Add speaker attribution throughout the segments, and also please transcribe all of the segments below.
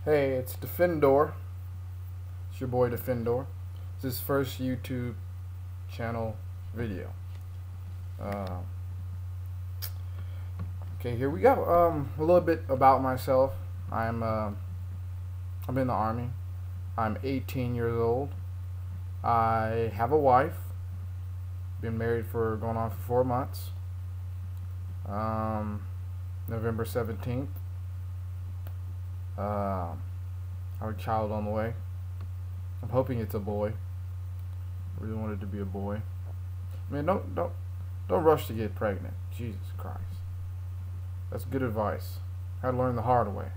Speaker 1: Hey, it's Defendor. It's your boy Defendor. It's his first YouTube channel video. Uh, okay, here we go. A little bit about myself. I'm in the army. I'm 18 years old. I have a wife. Been married for going on for 4 months. November 17th. Our child on the way. I'm hoping it's a boy. Really want it to be a boy. I mean, don't rush to get pregnant. Jesus Christ. That's good advice. I had to learn the hard way.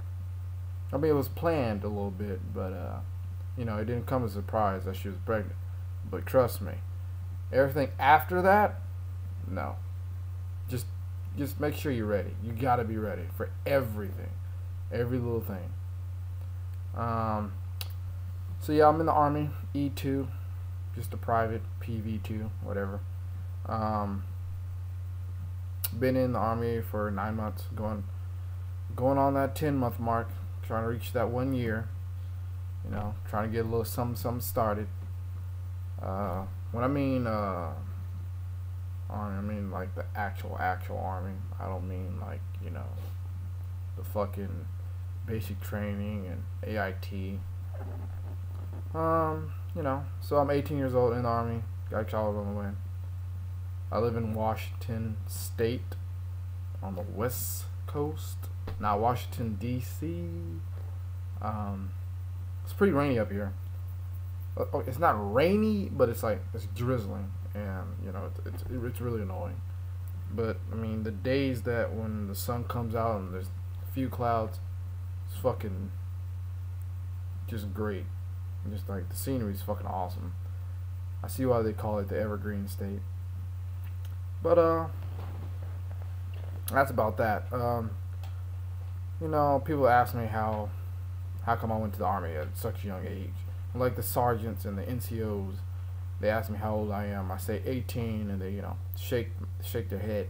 Speaker 1: I mean, it was planned a little bit, but it didn't come as a surprise that she was pregnant. But trust me, everything after that, no. Just make sure you're ready. You gotta be ready for everything, every little thing. So yeah, I'm in the army, E2, just a private, PV2, whatever. Been in the army for 9 months, going on that 10-month mark, trying to reach that 1 year. Trying to get a little something started. When I mean army, I mean like the actual army. I don't mean like the fucking basic training and AIT. So I'm 18 years old in the army. Got a child on the way. I live in Washington State on the West Coast. Now Washington D.C. It's pretty rainy up here. It's not rainy, but it's drizzling, and it's really annoying. But I mean, the days that when the sun comes out and there's a few clouds, it's fucking just great. Just like the scenery is fucking awesome. I see why they call it the Evergreen State. But that's about that. People ask me how come I went to the army at such a young age. Like the sergeants and the NCOs, they ask me how old I am. I say 18, and they shake their head.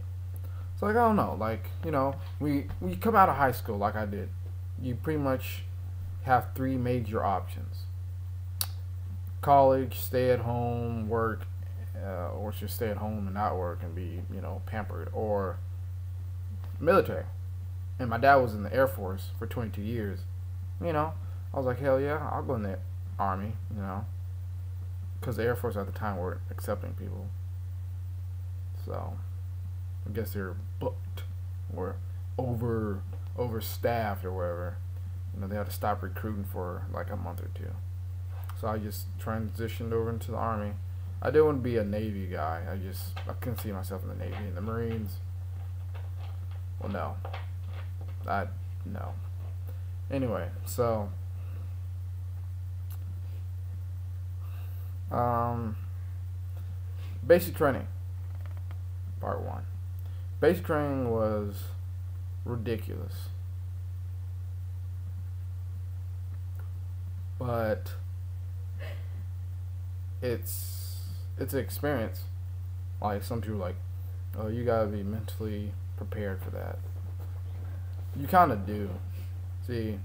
Speaker 1: It's like, I don't know. Like, we come out of high school like I did. You pretty much have three major options: college, stay at home, work, or just stay at home and not work and be pampered, or military. And my dad was in the Air Force for 22 years. I was like, hell yeah, I'll go in the army. Because the Air Force at the time weren't accepting people. So I guess they're booked or overstaffed or whatever. They had to stop recruiting for like a month or two. So I just transitioned over into the army. I did want to be a Navy guy. I couldn't see myself in the Navy. In the Marines, well, no. No. Anyway, so basic training, part 1. Basic training was ridiculous, but it's an experience. Like, some people are like, oh, you gotta be mentally prepared for that. You kind of do. See,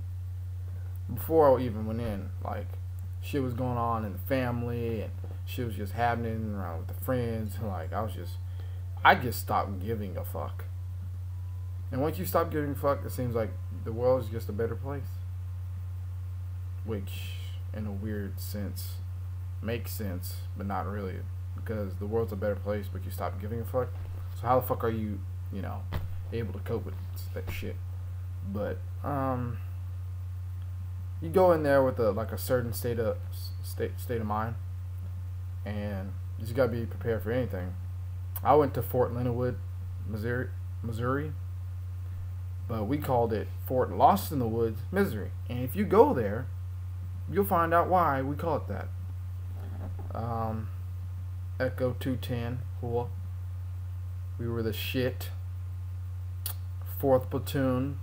Speaker 1: before I even went in, like, shit was going on in the family, and shit was just happening around with the friends. Like, I just stopped giving a fuck. And once you stop giving a fuck, it seems like the world is just a better place. Which, in a weird sense, makes sense, but not really. Because the world's a better place, but you stop giving a fuck. So how the fuck are you, able to cope with that shit? But, you go in there with a certain state of mind, and you just gotta be prepared for anything. I went to Fort Leonard Wood, Missouri, but we called it Fort Lost in the Woods, Missouri. And if you go there, you'll find out why we call it that. Echo 210, cool. We were the shit. 4th platoon,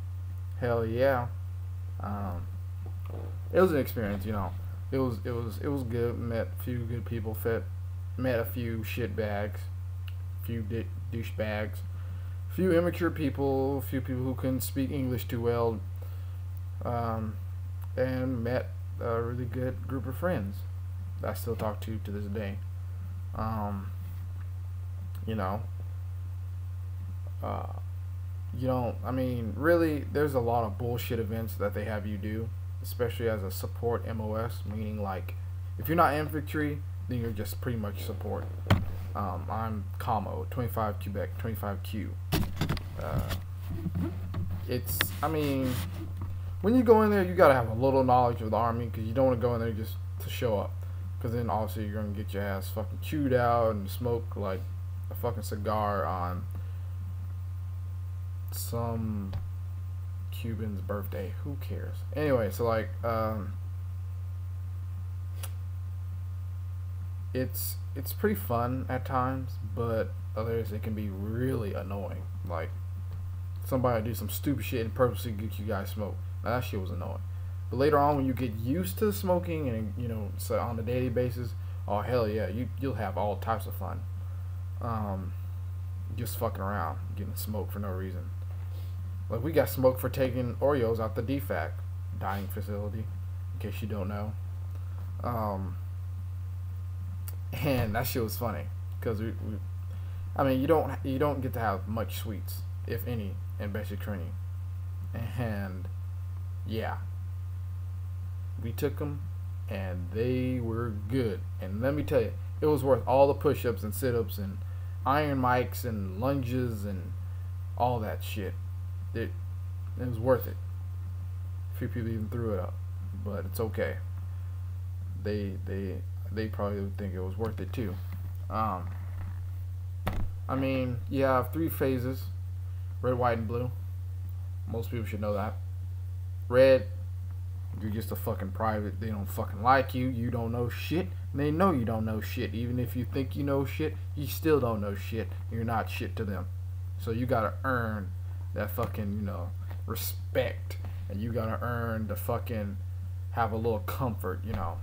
Speaker 1: hell yeah. It was an experience, It was good. Met a few good people. Met a few shit bags, few douchebags, few immature people, a few people who couldn't speak English too well. and met a really good group of friends that I still talk to this day. You know, uh, you don't. I mean, really, there's a lot of bullshit events that they have you do, especially as a support MOS, meaning like if you're not infantry, then you're just pretty much support. I'm Camo, 25 Quebec, 25Q. I mean, when you go in there, you gotta have a little knowledge of the army, because you don't want to go in there just to show up, because then obviously you're gonna get your ass fucking chewed out and smoke like a fucking cigar on some Cuban's birthday. Who cares? Anyway, so like, it's pretty fun at times, but others it can be really annoying. Like somebody do some stupid shit and purposely get you guys smoke. Now that shit was annoying. But later on, when you get used to smoking and you know, so on a daily basis, oh hell yeah, you'll have all types of fun. Just fucking around, getting smoked for no reason. Like we got smoked for taking Oreos out the DFAC dining facility, in case you don't know. And that shit was funny because I mean, you don't get to have much sweets, if any, in basic training. And yeah, we took them and they were good. And let me tell you, it was worth all the push-ups and sit-ups and iron mics and lunges and all that shit. It was worth it. A few people even threw it up, but it's okay. They probably would think it was worth it too. I mean, you have 3 phases: red, white, and blue. Most people should know that. Red, you're just a fucking private. They don't fucking like you. You don't know shit. And they know you don't know shit. Even if you think you know shit, you still don't know shit. You're not shit to them. So you gotta earn that fucking, you know, respect. And you gotta earn the fucking, have a little comfort, you know.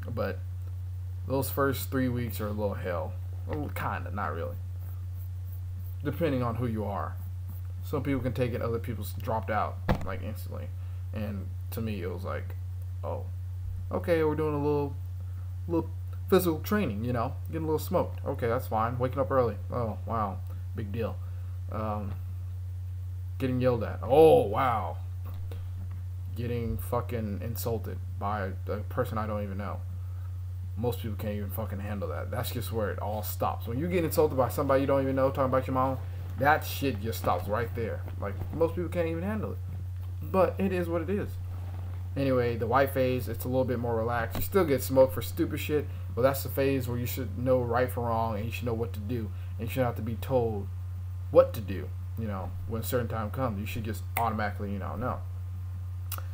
Speaker 1: But those first 3 weeks are a little hell. Well, kinda, not really. Depending on who you are. Some people can take it, other people's dropped out, like, instantly. And to me, it was like, oh, okay, we're doing a little physical training, you know, getting a little smoked. Okay, that's fine. Waking up early. Oh, wow, big deal. Getting yelled at. Oh, wow. Getting fucking insulted by a person I don't even know. Most people can't even fucking handle that. That's just where it all stops. When you get insulted by somebody you don't even know, talking about your mama, that shit just stops right there. Like, most people can't even handle it. But it is what it is. Anyway, the white phase, it's a little bit more relaxed. You still get smoked for stupid shit, but that's the phase where you should know right from wrong and you should know what to do. And you shouldn't have to be told what to do, you know, when a certain time comes. You should just automatically, you know.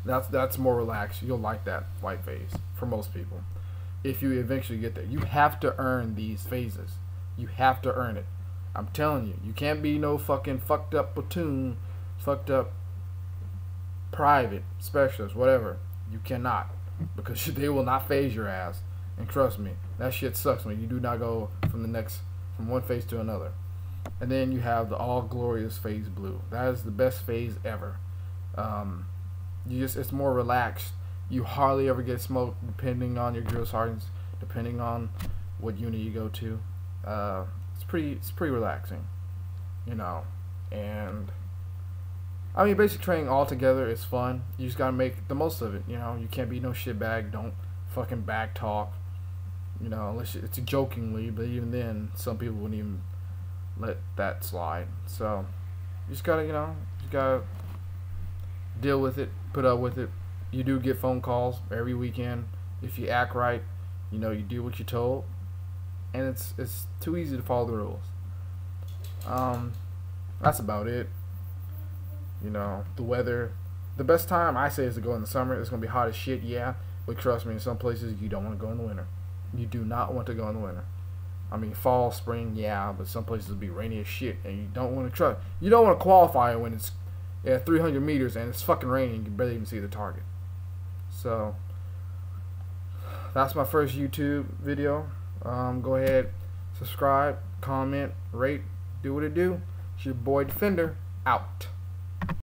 Speaker 1: That's more relaxed. You'll like that white phase for most people. If you eventually get there. You have to earn these phases. You have to earn it. I'm telling you. You can't be no fucking fucked up platoon, fucked up private, specialist, whatever. You cannot. Because they will not phase your ass. And trust me, that shit sucks when you do not go from one phase to another. And then you have the all glorious phase blue. That is the best phase ever. It's more relaxed. You hardly ever get smoked, depending on your drill sergeants, depending on what unit you go to. It's pretty relaxing, you know. And I mean, basic training altogether is fun. You just gotta make the most of it, you know. You can't be no shitbag. Don't fucking back talk, you know, unless it's jokingly. But even then, some people wouldn't even let that slide. So you just gotta, you know, deal with it, put up with it. You do get phone calls every weekend. If you act right, you know, you do what you're told. And it's too easy to follow the rules. That's about it. You know, the weather. The best time I say is to go in the summer. It's going to be hot as shit, yeah. But trust me, in some places you don't want to go in the winter. You do not want to go in the winter. I mean, fall, spring, yeah. But some places will be rainy as shit. And you don't want to try. You don't want to qualify when it's 300 meters and it's fucking raining. You can barely even see the target. So that's my first YouTube video. Go ahead, subscribe, comment, rate, do what it do. It's your boy Defender, out.